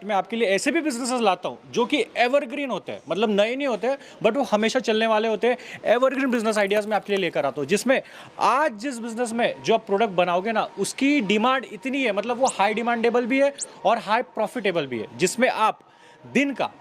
But मैं आपके लिए ऐसे भी बिजनेसेस लाता हूँ जो कि एवरग्रीन होते हैं, मतलब नए नहीं होते बट वो हमेशा चलने वाले होते हैं। एवरग्रीन बिजनेस आइडियाज मैं आपके लिए लेकर आता हूँ, जिसमें आज जिस बिजनेस में जो आप प्रोडक्ट बनाओगे ना, उसकी डिमांड इतनी है, मतलब वो हाई डिमांडेबल भी है और हाई प्रॉफिटेबल भी है, जिसमें आप दिन का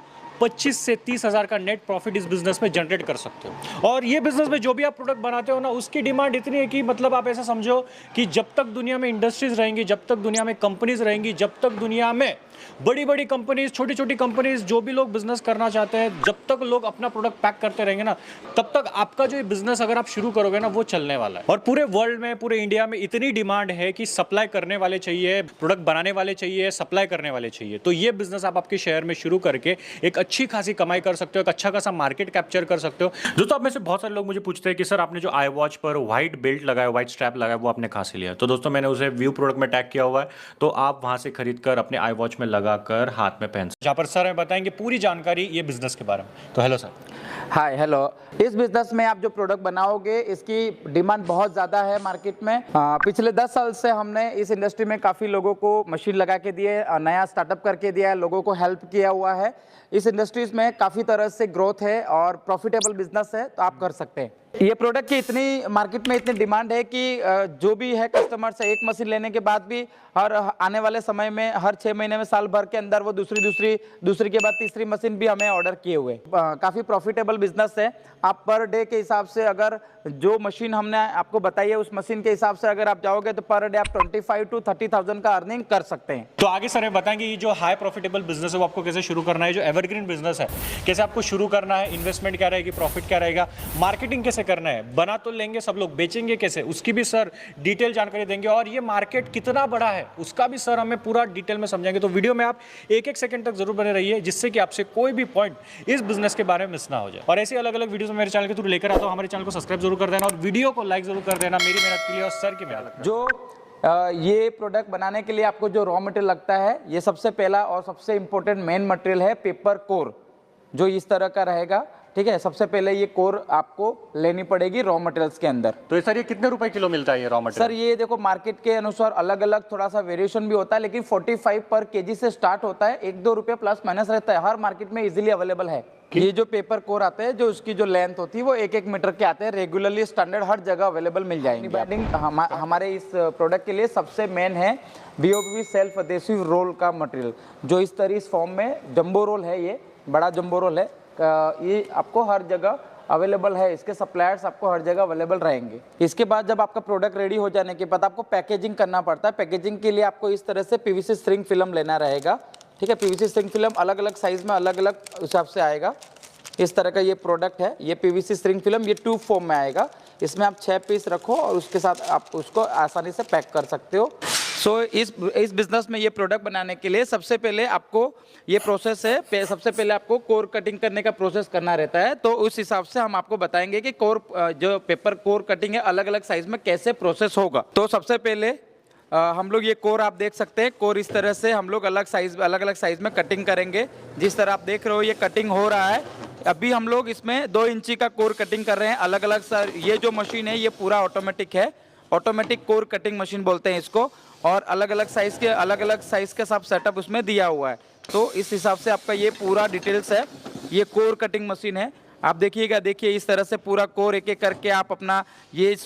25 से 30 हज़ार का नेट प्रॉफिट इस बिजनेस में जनरेट कर सकते हो। और ये बिजनेस में जो भी आप प्रोडक्ट बनाते हो ना, उसकी डिमांड इतनी है कि मतलब आप ऐसा समझो कि जब तक दुनिया में इंडस्ट्रीज रहेंगी, जब तक दुनिया में कंपनीज रहेंगी, जब तक दुनिया में बड़ी बड़ी कंपनीज, छोटी छोटी कंपनीज, जो भी लोग बिजनेस करना चाहते हैं, जब तक लोग अपना प्रोडक्ट पैक करते रहेंगे ना, तब तक आपका जो ये बिजनेस अगर आप शुरू करोगे ना, वो चलने वाला है। और पूरे वर्ल्ड में, पूरे इंडिया में इतनी डिमांड है कि सप्लाई करने वाले चाहिए, प्रोडक्ट बनाने वाले चाहिए, सप्लाई करने वाले चाहिए। तो ये बिजनेस आप आपके शहर में शुरू करके एक अच्छी खासी कमाई कर सकते हो, एक अच्छा खासा मार्केट कैप्चर कर सकते हो। दोस्तों, आप में से बहुत सारे लोग मुझे पूछते हैं कि सर आपने जो आई वॉच पर व्हाइट बेल्ट लगाया, व्हाइट स्ट्रैप लगाया, वो आपने कहां से लिया? तो दोस्तों, मैंने उसे व्यू प्रोडक्ट में टैग किया हुआ है, तो आप वहां से खरीद कर अपने आई वॉच में लगाकर हाथ में पहन सकते, जहां पर सर हमें बताएंगे पूरी जानकारी ये बिजनेस के बारे में। तो हेलो सर। Hi hello. इस बिजनेस में आप जो प्रोडक्ट बनाओगे, इसकी डिमांड बहुत ज़्यादा है मार्केट में। पिछले 10 साल से हमने इस इंडस्ट्री में काफ़ी लोगों को मशीन लगा के दिए, नया स्टार्टअप करके दिया है, लोगों को हेल्प किया हुआ है। इस इंडस्ट्रीज में काफ़ी तरह से ग्रोथ है और प्रॉफिटेबल बिजनेस है, तो आप कर सकते हैं। ये प्रोडक्ट की इतनी मार्केट में इतनी डिमांड है कि जो भी है कस्टमर से एक मशीन लेने के बाद भी हर आने वाले समय में, हर 6 महीने में, साल भर के अंदर वो दूसरी के बाद तीसरी मशीन भी हमें ऑर्डर किए हुए। काफ़ी प्रॉफिटेबल बिजनेस है। आप पर डे के हिसाब से, अगर जो मशीन हमने आपको बताई है उस मशीन के हिसाब से अगर आप जाओगे तो पर डे आप 25 to 30,000 का अर्निंग कर सकते हैं। तो आगे सर बताएंगे ये जो हाई प्रॉफिटेबल बिजनेस है वो आपको कैसे शुरू करना है, जो एवरग्रीन बिजनेस है कैसे आपको शुरू करना है, इन्वेस्टमेंट क्या रहेगी, प्रॉफिट क्या रहेगा, मार्केटिंग कैसे करना है, बना तो लेंगे सब लोग, बेचेंगे कैसे, उसकी भी सर डिटेल जानकारी देंगे। और ये मार्केट कितना बड़ा है उसका भी सर हमें पूरा डिटेल में समझाएंगे। तो वीडियो में आप एक एक सेकंड तक जरूर बने रहिए, जिससे कि आपसे कोई भी पॉइंट इस बिजनेस के बारे में मिस ना हो जाए। और ऐसे अलग अलग वीडियोस मेरे चैनल के थ्रू लेकर आता हूं। हमारे चैनल को सब्सक्राइब जरूर कर देना और वीडियो को लाइक जरूर कर देना, मेरी मेहनत के लिए और सर की मेहनत। जो ये प्रोडक्ट बनाने के लिए आपको जो रॉ मटेरियल लगता है, ये सबसे पहला और सबसे इंपॉर्टेंट मेन मटेरियल है पेपर कोर, जो इस तरह का रहेगा। ठीक है, सबसे पहले ये कोर आपको लेनी पड़ेगी रॉ मटेरियल्स के अंदर। तो सर ये कितने रुपए किलो मिलता है ये रॉ मटेरियल? सर ये देखो, मार्केट के अनुसार अलग अलग थोड़ा सा वेरिएशन भी होता है, लेकिन 45 पर केजी से स्टार्ट होता है, 1-2 रुपये प्लस माइनस रहता है। हर मार्केट में इजीली अवेलेबल है। ये जो पेपर कोर आते हैं, जो उसकी जो लेंथ होती है वो 1-1 मीटर के आते हैं, रेगुलरली स्टैंडर्ड हर जगह अवेलेबल मिल जाएंगे। हमारे इस प्रोडक्ट के लिए सबसे मेन है BOPP सेल्फ अडेसिव रोल का मटेरियल, जो इस तरह इस फॉर्म में जंबो रोल है, ये बड़ा जंबो रोल है। ये आपको हर जगह अवेलेबल है, इसके सप्लायर्स आपको हर जगह अवेलेबल रहेंगे। इसके बाद जब आपका प्रोडक्ट रेडी हो जाने के बाद आपको पैकेजिंग करना पड़ता है। पैकेजिंग के लिए आपको इस तरह से PVC स्ट्रिंग फिल्म लेना रहेगा। ठीक है, PVC स्ट्रिंग फिल्म अलग अलग साइज में अलग अलग हिसाब से आएगा। इस तरह का ये प्रोडक्ट है, ये PVC स्ट्रिंग फिल्म, ये ट्यूब फॉर्म में आएगा। इसमें आप 6 पीस रखो और उसके साथ आप उसको आसानी से पैक कर सकते हो। इस बिजनेस में ये प्रोडक्ट बनाने के लिए सबसे पहले आपको ये प्रोसेस है, सबसे पहले आपको कोर कटिंग करने का प्रोसेस करना रहता है। तो उस हिसाब से हम आपको बताएंगे कि कोर, जो पेपर कोर कटिंग है, अलग अलग साइज में कैसे प्रोसेस होगा। तो सबसे पहले हम लोग ये कोर आप देख सकते हैं, कोर इस तरह से हम लोग अलग अलग साइज में कटिंग करेंगे। जिस तरह आप देख रहे हो ये कटिंग हो रहा है। अभी हम लोग इसमें 2 इंची का कोर कटिंग कर रहे हैं अलग अलग। सर ये जो मशीन है ये पूरा ऑटोमेटिक है, ऑटोमेटिक कोर कटिंग मशीन बोलते हैं इसको। और अलग अलग साइज के सब सेटअप उसमें दिया हुआ है। तो इस हिसाब से आपका ये पूरा डिटेल्स है। ये कोर कटिंग मशीन है, आप देखिएगा। देखिए इस तरह से पूरा कोर एक एक करके आप अपना ये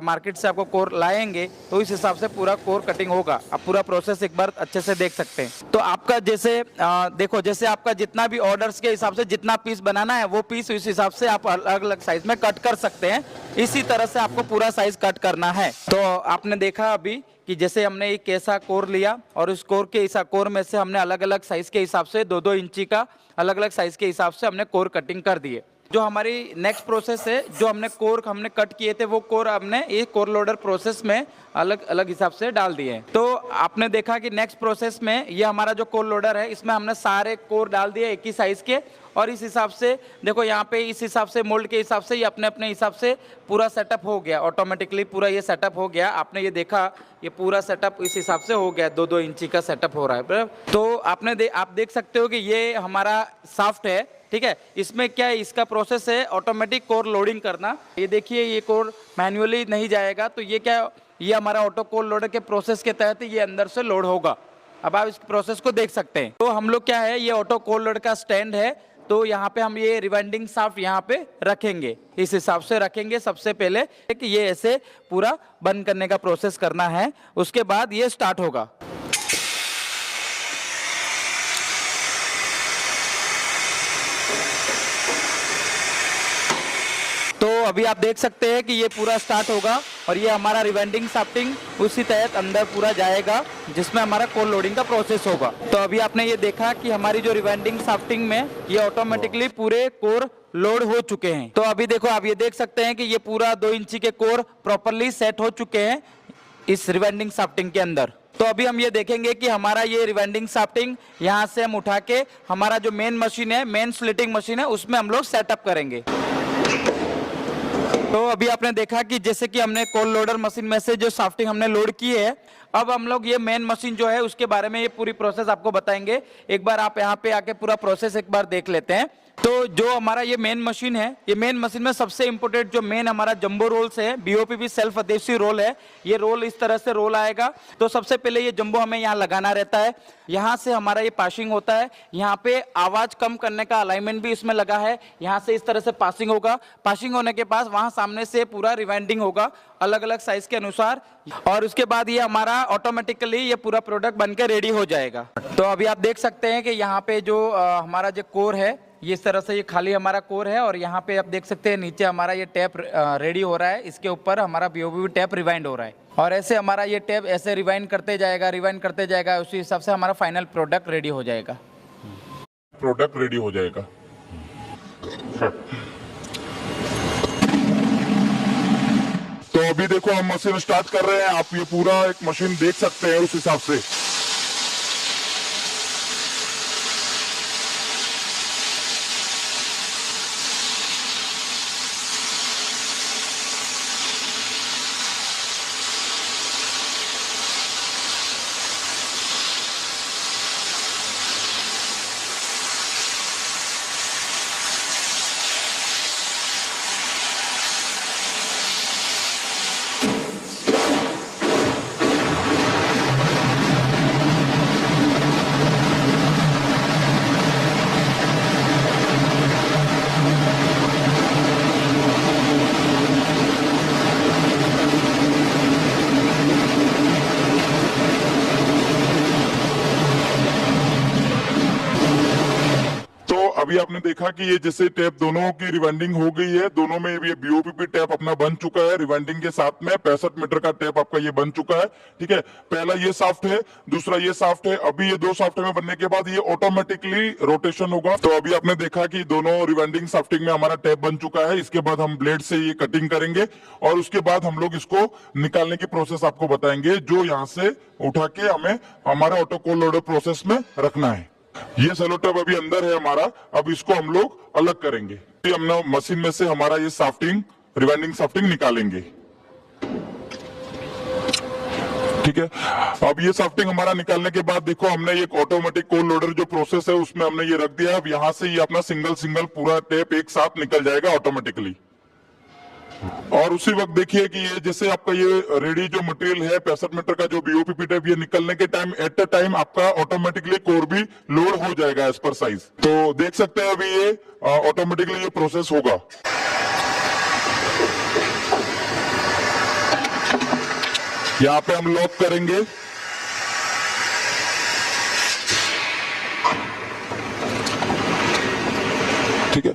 मार्केट से आपको कोर लाएंगे, तो इस हिसाब से पूरा कोर कटिंग होगा। आप पूरा प्रोसेस एक बार अच्छे से देख सकते हैं। तो आपका जैसे देखो, जैसे आपका जितना भी ऑर्डर्स के हिसाब से जितना पीस बनाना है, वो पीस इस हिसाब से आप अलग अलग साइज में कट कर सकते हैं। इसी तरह से आपको पूरा साइज कट करना है। तो आपने देखा अभी कि जैसे हमने एक ऐसा कोर लिया और उस कोर में से हमने अलग अलग साइज के हिसाब से 2-2 इंची का अलग अलग साइज के हिसाब से हमने कोर कटिंग कर दिए। जो हमारी नेक्स्ट प्रोसेस है, जो हमने कट किए थे, वो कोर हमने एक कोर लोडर प्रोसेस में अलग अलग हिसाब से डाल दिए हैं। तो आपने देखा कि नेक्स्ट प्रोसेस में ये हमारा जो कोर लोडर है, इसमें हमने सारे कोर डाल दिए एक ही साइज के। और इस हिसाब से देखो, यहाँ पे इस हिसाब से मोल्ड के हिसाब से ये अपने अपने हिसाब से पूरा सेटअप हो गया, ऑटोमेटिकली पूरा ये सेटअप हो गया। आपने ये देखा, ये पूरा सेटअप इस हिसाब से हो गया, 2-2 इंची का सेटअप हो रहा है। तो आप देख सकते हो कि ये हमारा साफ्ट है। ठीक है, इसमें क्या है, इसका प्रोसेस है ऑटोमेटिक कोर लोडिंग करना। ये देखिए, ये कोर मैन्युअली नहीं जाएगा, तो ये क्या, ये हमारा ऑटो कोर लोडर के प्रोसेस के तहत ये अंदर से लोड होगा। अब आप इस प्रोसेस को देख सकते हैं। तो हम लोग क्या है, ये ऑटो कोल्ड लोड का स्टैंड है, तो यहाँ पे हम ये रिवाइंडिंग शाफ्ट यहाँ पे रखेंगे, इस हिसाब से रखेंगे। सबसे पहले कि ये ऐसे पूरा बंद करने का प्रोसेस करना है, उसके बाद ये स्टार्ट होगा। तो अभी आप देख सकते हैं कि ये पूरा स्टार्ट होगा और ये हमारा रिवाइंडिंग शाफ्टिंग उसी तहत अंदर पूरा जाएगा, जिसमें हमारा कोल्ड लोडिंग का प्रोसेस होगा। तो अभी आपने ये देखा कि हमारी जो रिवाइंडिंग शाफ्टिंग में ये ऑटोमेटिकली पूरे कोर लोड हो चुके हैं। तो अभी देखो, आप ये देख सकते हैं कि ये पूरा 2 इंची के कोर प्रॉपरली सेट हो चुके हैं इस रिवाइंडिंग शाफ्टिंग के अंदर। तो अभी हम ये देखेंगे कि हमारा ये रिवाइंडिंग शाफ्टिंग यहाँ से हम उठा के हमारा जो मेन मशीन है, मेन स्लिटिंग मशीन है, उसमें हम लोग सेटअप करेंगे। तो अभी आपने देखा कि जैसे कि हमने कोल्ड लोडर मशीन में से जो शाफ्टिंग हमने लोड की है, अब हम लोग ये मेन मशीन जो है उसके बारे में ये पूरी प्रोसेस आपको बताएंगे। एक बार आप यहाँ पे आके पूरा प्रोसेस एक बार देख लेते हैं। तो जो हमारा ये मेन मशीन है, ये मेन मशीन में सबसे इंपॉर्टेंट जो मेन हमारा जंबो रोल्स है, बीओपीपी सेल्फ अडेसिव रोल है। ये रोल इस तरह से रोल आएगा। तो सबसे पहले ये जंबो हमें यहाँ लगाना रहता है, यहाँ से हमारा ये पासिंग होता है। यहाँ पे आवाज कम करने का अलाइनमेंट भी इसमें लगा है, यहाँ से इस तरह से पासिंग होगा। पासिंग होने के पास वहाँ सामने से पूरा रिवाइंडिंग होगा अलग अलग साइज के अनुसार, और उसके बाद ये हमारा ऑटोमेटिकली ये पूरा प्रोडक्ट बनके रेडी हो जाएगा। तो अभी आप देख सकते हैं कि यहाँ पे जो हमारा जो कोर है, ये इस तरह से ये खाली हमारा कोर है, और यहाँ पे आप देख सकते हैं नीचे हमारा ये टैप रेडी हो रहा है। इसके ऊपर हमारा बीओपीपी टैप रिवाइंड हो रहा है, और ऐसे हमारा ये टैप ऐसे रिवाइंड करते जाएगा, उसी हिसाब से हमारा फाइनल प्रोडक्ट रेडी हो जाएगा। तो अभी देखो हम मशीन स्टार्ट कर रहे हैं, आप ये पूरा एक मशीन देख सकते हैं उस हिसाब से। अभी आपने देखा कि ये जैसे टैप दोनों की रिवाइंडिंग हो गई है, दोनों में ये बीओपीपी टैप अपना बन चुका है। रिवाइंडिंग के साथ में 65 मीटर का टैप आपका ये बन चुका है। ठीक है, पहला ये शाफ्ट है, दूसरा ये शाफ्ट है। अभी ये 2 शाफ्ट में बनने के बाद ये ऑटोमेटिकली रोटेशन होगा। तो अभी आपने देखा कि दोनों रिवाइंडिंग शाफ्टिंग में हमारा टैप बन चुका है। इसके बाद हम ब्लेड से ये कटिंग करेंगे और उसके बाद हम लोग इसको निकालने की प्रोसेस आपको बताएंगे, जो यहाँ से उठा के हमें हमारे ऑटो कोल्ड लोडर प्रोसेस में रखना है। ये सेलो टैप अभी अंदर है हमारा, अब इसको हम लोग अलग करेंगे। हमने मशीन में से हमारा ये शाफ्टिंग, रिवाइंडिंग शाफ्टिंग निकालेंगे। ठीक है, अब ये शाफ्टिंग हमारा निकालने के बाद देखो हमने ये ऑटोमेटिक कोल्ड लोडर जो प्रोसेस है उसमें हमने ये रख दिया। अब यहाँ से ये अपना सिंगल पूरा टैप एक साथ निकल जाएगा ऑटोमेटिकली। और उसी वक्त देखिए कि ये जैसे आपका ये रेडी जो मटेरियल है 65 मीटर का जो बीओपीपी टैप, ये निकलने के टाइम एट अ टाइम आपका ऑटोमेटिकली कोर भी लोड हो जाएगा एज पर साइज। तो देख सकते हैं अभी ये ऑटोमेटिकली ये प्रोसेस होगा। यहाँ पे हम लॉक करेंगे। ठीक है,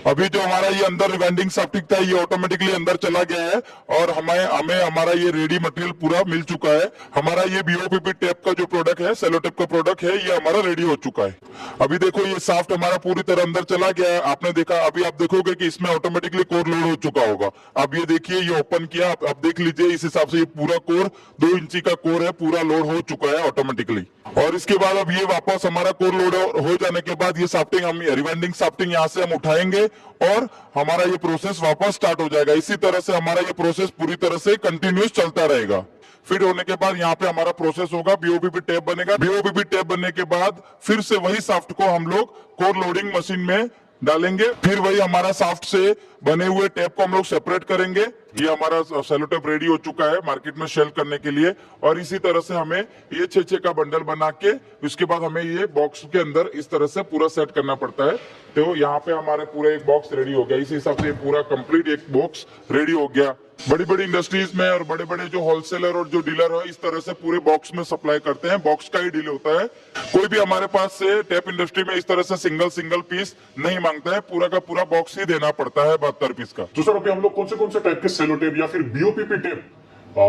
अभी जो हमारा ये अंदर रिवाइंडिंग शाफ्टिंग था ये ऑटोमेटिकली अंदर चला गया है और हमें हमारा ये रेडी मटेरियल पूरा मिल चुका है। हमारा ये बीओपीपी टेप का जो प्रोडक्ट है, सेलो टेप का प्रोडक्ट है, ये हमारा रेडी हो चुका है। अभी देखो ये शाफ्ट हमारा पूरी तरह अंदर चला गया है, आपने देखा। अभी आप देखोगे कि इसमें ऑटोमेटिकली कोर लोड हो चुका होगा। अब ये देखिए, ये ओपन किया, आप देख लीजिए, इस हिसाब से ये पूरा कोर 2 इंची का कोर है, पूरा लोड हो चुका है ऑटोमेटिकली। और इसके बाद अब ये वापस हमारा कोर लोड हो जाने के बाद ये शाफ्टिंग, हम रिवाइंडिंग शाफ्टिंग यहाँ से हम उठाएंगे और हमारा ये प्रोसेस वापस स्टार्ट हो जाएगा। इसी तरह से हमारा ये प्रोसेस पूरी तरह से कंटिन्यूस चलता रहेगा। फिट होने के बाद यहाँ पे हमारा प्रोसेस होगा, बीओपीपी टैप बनेगा। बीओपीपी टैप बनने के बाद फिर से वही शाफ्ट को हम लोग कोर लोडिंग मशीन में डालेंगे, फिर वही हमारा साफ्ट से बने हुए टेप को हम लोग सेपरेट करेंगे। ये हमारा सेलो टेप रेडी हो चुका है मार्केट में सेल करने के लिए। और इसी तरह से हमें ये 6-6 का बंडल बना के उसके बाद हमें ये बॉक्स के अंदर इस तरह से पूरा सेट करना पड़ता है। तो यहाँ पे हमारे पूरा एक बॉक्स रेडी हो गया। इसी हिसाब से पूरा कंप्लीट एक बॉक्स रेडी हो गया। बड़ी बड़ी इंडस्ट्रीज में और बड़े बड़े जो होलसेलर और जो डीलर है इस तरह से पूरे बॉक्स में सप्लाई करते हैं। बॉक्स का ही डील होता है। कोई भी हमारे पास से टेप इंडस्ट्री में इस तरह से सिंगल पीस नहीं मांगता है, पूरा का पूरा बॉक्स ही देना पड़ता है 72 पीस का। तो सर अभी हम लोग कौन से टाइप के सेलो टेप या फिर बीओपीपी टेप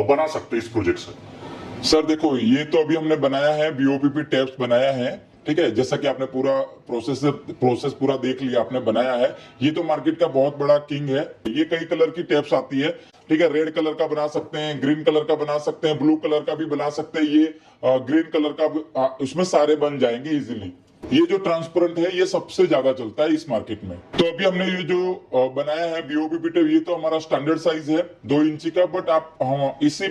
बना सकते हैं इस प्रोजेक्ट से? सर देखो, ये तो अभी हमने बनाया है, बीओपीपी टेप्स बनाया है, ठीक है। जैसा कि आपने पूरा प्रोसेस पूरा देख लिया, आपने बनाया है। ये तो मार्केट का बहुत बड़ा किंग है। ये कई कलर की टेप्स आती है, ठीक है। रेड कलर का बना सकते हैं, ग्रीन कलर का बना सकते हैं, ब्लू कलर का भी बना सकते हैं। ये ग्रीन कलर का उसमें सारे बन जाएंगे इजीली। ये जो ट्रांसपेरेंट है ये सबसे ज्यादा चलता है इस मार्केट में। तो अभी हमने ये जो बनाया है बीओपीपी टेप, ये तो हमारा स्टैंडर्ड साइज है 2 इंची का। बट आप इसी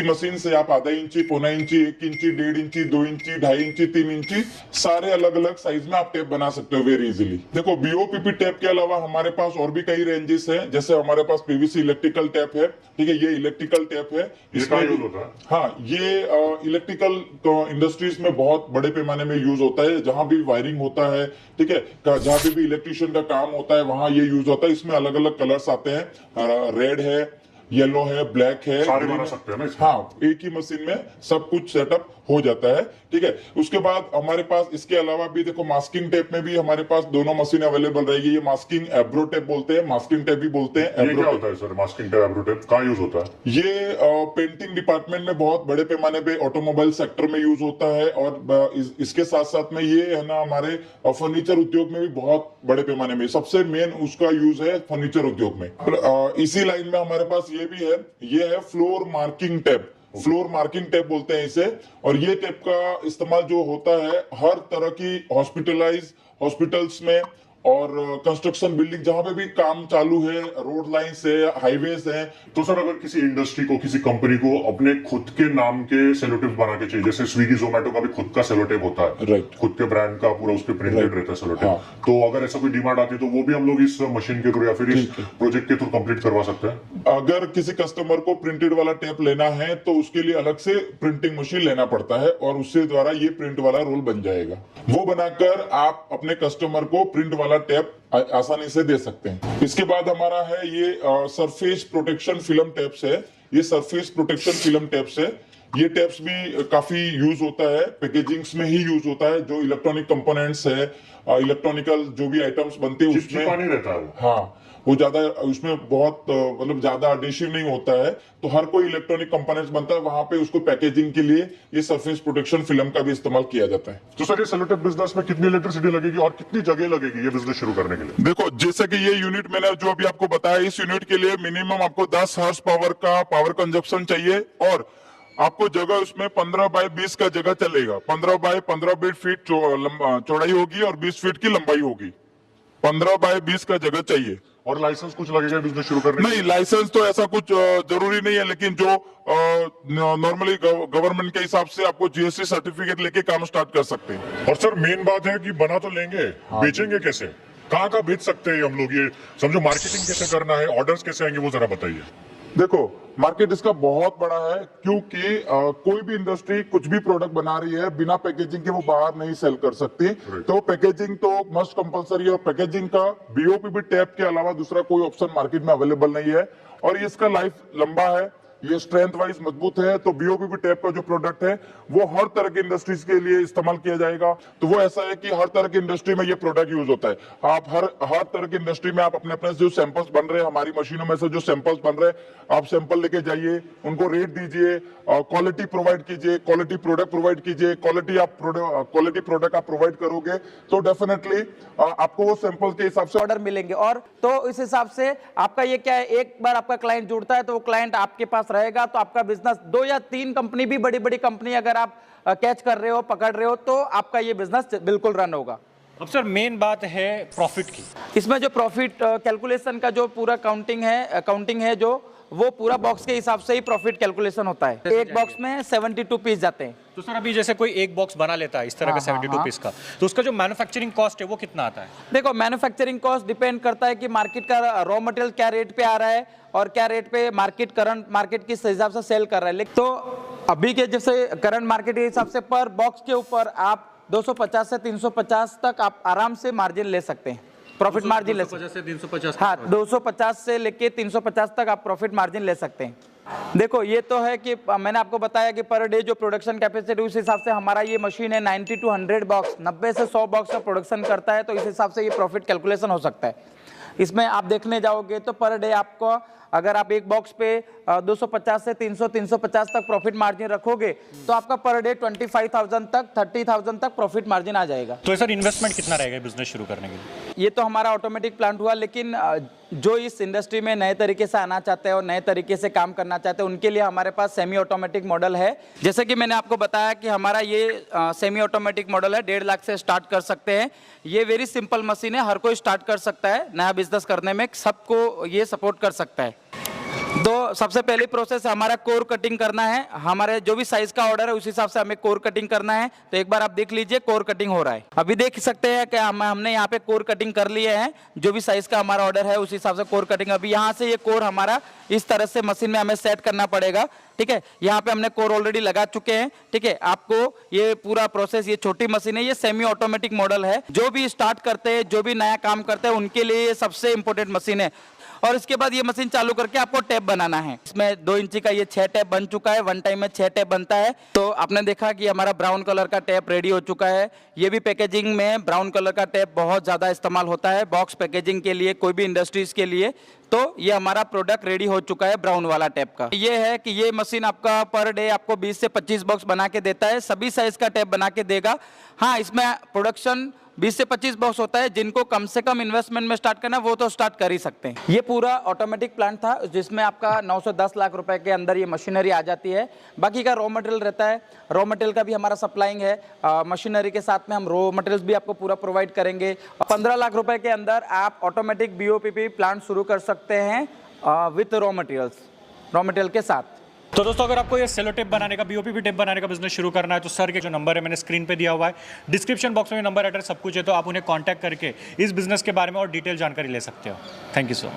मशीन से आप आधा इंची, पौना इंची, 1 इंची, 1.5 इंची, 2 इंची, 2.5 इंची, 3 इंची सारे अलग अलग साइज में आप टेप बना सकते हो वेरी इजीली। देखो, बीओपीपी टेप के अलावा हमारे पास और भी कई रेंजेस हैं। जैसे हमारे पास पीवीसी इलेक्ट्रिकल टेप है, ठीक है। ये इलेक्ट्रिकल टेप है। इसका यूज होता है? हाँ, ये इलेक्ट्रिकल इंडस्ट्रीज में बहुत बड़े पैमाने में यूज होता है। जहां भी वायरिंग होता है, ठीक है, जहां पे भी इलेक्ट्रिशियन का काम होता है वहां ये यूज होता है। इसमें अलग अलग कलर्स आते हैं, रेड है, येलो है, ब्लैक है, सारे बना सकते हैं ना इसमें? हाँ, एक ही मशीन में सब कुछ सेटअप हो जाता है, ठीक है। उसके बाद हमारे पास इसके अलावा भी देखो, मास्किंग टेप में भी हमारे पास दोनों मशीन अवेलेबल रहेगी। ये मास्किंग एब्रो टेप बोलते हैं, मास्किंग टेप भी बोलते हैं। ये क्या होता है सर मास्किंग टेप, एब्रो टेप कहाँ यूज होता है? ये पेंटिंग डिपार्टमेंट में बहुत बड़े पैमाने पे ऑटोमोबाइल सेक्टर में यूज होता है। और इसके साथ साथ में ये है ना, हमारे फर्नीचर उद्योग में भी बहुत बड़े पैमाने में सबसे मेन उसका यूज है फर्नीचर उद्योग में। इसी लाइन में हमारे पास ये भी है, ये है floor marking tape. Floor marking tape बोलते हैं इसे। और ये टेप का इस्तेमाल जो होता है हर तरह की हॉस्पिटल्स में और कंस्ट्रक्शन बिल्डिंग जहां पे भी काम चालू है, रोड लाइन से, हाईवेज है। तो सर अगर किसी इंडस्ट्री को, किसी कंपनी को अपने खुद के नाम के सेलो टेप बना के चाहिए, जैसे स्विगी जोमेटो का भी खुद का सेलो टेप होता है, राइट, खुद के ब्रांड का पूरा उस पर प्रिंटेड रहता है सेलो टेप, हाँ। तो अगर ऐसा कोई डिमांड आती है तो वो भी हम लोग इस मशीन के थ्रू या फिर इस प्रोजेक्ट के थ्रू कंप्लीट करवा सकते हैं? अगर किसी कस्टमर को प्रिंटेड वाला टेप लेना है तो उसके लिए अलग से प्रिंटिंग मशीन लेना पड़ता है और उससे द्वारा ये प्रिंट वाला रोल बन जाएगा। वो बनाकर आप अपने कस्टमर को प्रिंट वाला टेप आसानी से दे सकते हैं। इसके बाद हमारा है ये सरफेस प्रोटेक्शन फिल्म टेप्स है। ये सरफेस प्रोटेक्शन फिल्म टेप्स है। ये टेप्स भी काफी यूज होता है, पैकेजिंग्स में ही यूज होता है। जो इलेक्ट्रॉनिक कंपोनेंट्स है, इलेक्ट्रॉनिकल जो भी आइटम्स बनते हैं उसमें चिपचिपा नहीं रहता है वो। हाँ, वो ज्यादा उसमें बहुत मतलब ज्यादा एडिशिव नहीं होता है। तो हर कोई इलेक्ट्रॉनिक कंपोनेंट्स बनता है वहां पे उसको पैकेजिंग के लिए ये सरफेस प्रोटेक्शन फिल्म का भी इस्तेमाल किया जाता है। तो सर ये सेलो टेप बिजनेस में कितनी इलेक्ट्रिसिटी लगेगी और कितनी जगह लगेगी ये बिजनेस शुरू करने के लिए? देखो, जैसे कि ये यूनिट मैंने जो अभी आपको बताया, इस यूनिट के लिए मिनिमम आपको 10 हॉर्स पावर का पावर कंजप्शन चाहिए और आपको जगह उसमें 15 बाय 20 का जगह चलेगा। 15 बाय 15 फीट चौड़ाई होगी और 20 फीट की लंबाई होगी। 15 बाय 20 का जगह चाहिए। और लाइसेंस कुछ लगेगा बिजनेस शुरू करने नहीं, लाइसेंस तो ऐसा कुछ जरूरी नहीं है, लेकिन जो नॉर्मली गवर्नमेंट के हिसाब से आपको जीएसटी सर्टिफिकेट लेके काम स्टार्ट कर सकते हैं। और सर मेन बात है कि बना तो लेंगे, बेचेंगे कैसे, कहाँ बेच सकते हैं हम लोग? ये समझो मार्केटिंग कैसे करना है, ऑर्डर्स कैसे आएंगे, वो जरा बताइए। देखो, मार्केट इसका बहुत बड़ा है क्योंकि कोई भी इंडस्ट्री कुछ भी प्रोडक्ट बना रही है बिना पैकेजिंग के वो बाहर नहीं सेल कर सकती। तो पैकेजिंग तो मस्ट कंपलसरी है और पैकेजिंग का बीओपीपी टेप के अलावा दूसरा कोई ऑप्शन मार्केट में अवेलेबल नहीं है। और इसका लाइफ लंबा है, ये स्ट्रेंथ वाइज मजबूत है। तो बीओपीपी टेप का जो प्रोडक्ट है वो हर तरह की इंडस्ट्रीज के लिए इस्तेमाल किया जाएगा। तो वो ऐसा है कि हर तरह की इंडस्ट्री में ये प्रोडक्ट यूज होता है। आप हर तरह की इंडस्ट्री में आप अपने अपने जो सैंपल्स बन रहे हैं, हमारी मशीनों में से जो सैंपल्स बन रहे हैं, आप सैंपल लेके जाइए, उनको रेट दीजिए, क्वालिटी प्रोवाइड कीजिए, क्वालिटी प्रोडक्ट प्रोवाइड कीजिए। क्वालिटी प्रोडक्ट आप प्रोवाइड करोगे तो डेफिनेटली आपको वो सैंपल के हिसाब से ऑर्डर मिलेंगे। और तो इस हिसाब से आपका ये क्या है, एक बार आपका क्लाइंट जुड़ता है तो वो क्लाइंट आपके पास रहेगा, तो आपका बिजनेस 2 या 3 कंपनी भी, बड़ी बड़ी कंपनी अगर आप कैच कर रहे हो, पकड़ रहे हो, तो आपका ये बिजनेस बिल्कुल रन होगा। अब सर मेन बात है प्रॉफिट की। इसमें जो प्रॉफिट कैलकुलेशन का जो पूरा काउंटिंग है जो वो पूरा बॉक्स के हिसाब से ही प्रॉफिट कैलकुलेशन होता है। एक बॉक्स में 72 पीस जाते हैं। तो सर अभी जैसे कोई एक बॉक्स बना लेता है इस तरह का 72 पीस का, तो उसका जो मैन्युफैक्चरिंग कॉस्ट है वो कितना आता है? देखो, मैन्युफैक्चरिंग कॉस्ट डिपेंड करता है कि मार्केट का रॉ मटेरियल क्या रेट पे आ रहा है और क्या रेट पे मार्केट करंट मार्केट किस हिसाब से सेल कर रहा है। लेकिन तो अभी के जैसे करंट मार्केट के हिसाब से पर बॉक्स के ऊपर आप 250 से 350 तक आप आराम से मार्जिन ले सकते हैं, प्रॉफिट मार्जिन ले सकते 250 से 350? हैं। हाँ, 250 से लेके 350 तक आप प्रॉफिट मार्जिन ले सकते हैं। देखो, ये तो है कि मैंने आपको बताया कि पर डे जो प्रोडक्शन कैपेसिटी उस हिसाब से हमारा ये मशीन है 90 to 100 बॉक्स, 90 से 100 बॉक्स का प्रोडक्शन करता है, तो इस हिसाब से ये प्रॉफिट कैलकुलेशन हो सकता है। इसमें आप देखने जाओगे तो पर डे आपको, अगर आप एक बॉक्स पे 250 से 350 तक प्रॉफिट मार्जिन रखोगे तो आपका पर डे 25,000 तक 30,000 तक प्रॉफिट मार्जिन आ जाएगा। तो सर इन्वेस्टमेंट कितना रहेगा बिजनेस शुरू करने के लिए? ये तो हमारा ऑटोमेटिक प्लांट हुआ, लेकिन जो इस इंडस्ट्री में नए तरीके से आना चाहते हैं और नए तरीके से काम करना चाहते हैं उनके लिए हमारे पास सेमी ऑटोमेटिक मॉडल है। जैसे कि मैंने आपको बताया कि हमारा ये सेमी ऑटोमेटिक मॉडल है, 1.5 लाख से स्टार्ट कर सकते हैं। ये वेरी सिंपल मशीन है, हर कोई स्टार्ट कर सकता है, नया बिजनेस करने में सबको ये सपोर्ट कर सकता है। तो सबसे पहली प्रोसेस हमारा कोर कटिंग करना है। हमारे जो भी साइज का ऑर्डर है उस हिसाब से हमें कोर कटिंग करना है। तो एक बार आप देख लीजिए कोर कटिंग हो रहा है। अभी देख सकते हैं कि हमने यहाँ पे कोर कटिंग कर लिए हैं। जो भी साइज का हमारा ऑर्डर है उस हिसाब से कोर कटिंग, अभी यहाँ से ये कोर हमारा इस तरह से मशीन में हमें सेट करना पड़ेगा। ठीक है, यहाँ पे हमने कोर ऑलरेडी लगा चुके हैं। ठीक है, आपको ये पूरा प्रोसेस, ये छोटी मशीन है, ये सेमी ऑटोमेटिक मॉडल है। जो भी स्टार्ट करते हैं, जो भी नया काम करते हैं उनके लिए ये सबसे इंपॉर्टेंट मशीन है। और इसके बाद ये मशीन चालू करके आपको टैप बनाना है। इसमें 2 इंची का ये 6 टैप बन चुका है, 1 टाइम में 6 टैप बनता है। तो आपने देखा कि हमारा ब्राउन कलर का टैप रेडी हो चुका है। ये भी पैकेजिंग में ब्राउन कलर का टैप बहुत ज़्यादा इस्तेमाल होता है बॉक्स पैकेजिंग के लिए, कोई भी इंडस्ट्रीज के लिए। तो ये हमारा प्रोडक्ट रेडी हो चुका है ब्राउन वाला टैप का। ये है कि ये मशीन आपका पर डे आपको 20 से 25 बॉक्स बना के देता है, सभी साइज का टैप बना के देगा। हाँ, इसमें प्रोडक्शन 20 से 25 बॉक्स होता है। जिनको कम से कम इन्वेस्टमेंट में स्टार्ट करना है वो तो स्टार्ट कर ही सकते हैं। ये पूरा ऑटोमेटिक प्लांट था जिसमें आपका 9 से 10 लाख रुपए के अंदर ये मशीनरी आ जाती है। बाकी का रॉ मटेरियल रहता है, रॉ मटेरियल का भी हमारा सप्लाइंग है। मशीनरी के साथ में हम रॉ मटेरियल्स भी आपको पूरा प्रोवाइड करेंगे। 15 लाख रुपए के अंदर आप ऑटोमेटिक BOPP प्लांट शुरू कर सकते हैं विथ रॉ मटेरियल के साथ। तो दोस्तों अगर आपको ये सेलो टेप बनाने का, BOPP टेप बनाने का बिजनेस शुरू करना है तो सर के जो नंबर है मैंने स्क्रीन पे दिया हुआ है, डिस्क्रिप्शन बॉक्स में नंबर एड्रेस सब कुछ है, तो आप उन्हें कांटेक्ट करके इस बिजनेस के बारे में और डिटेल जानकारी ले सकते हो। Thank you so much.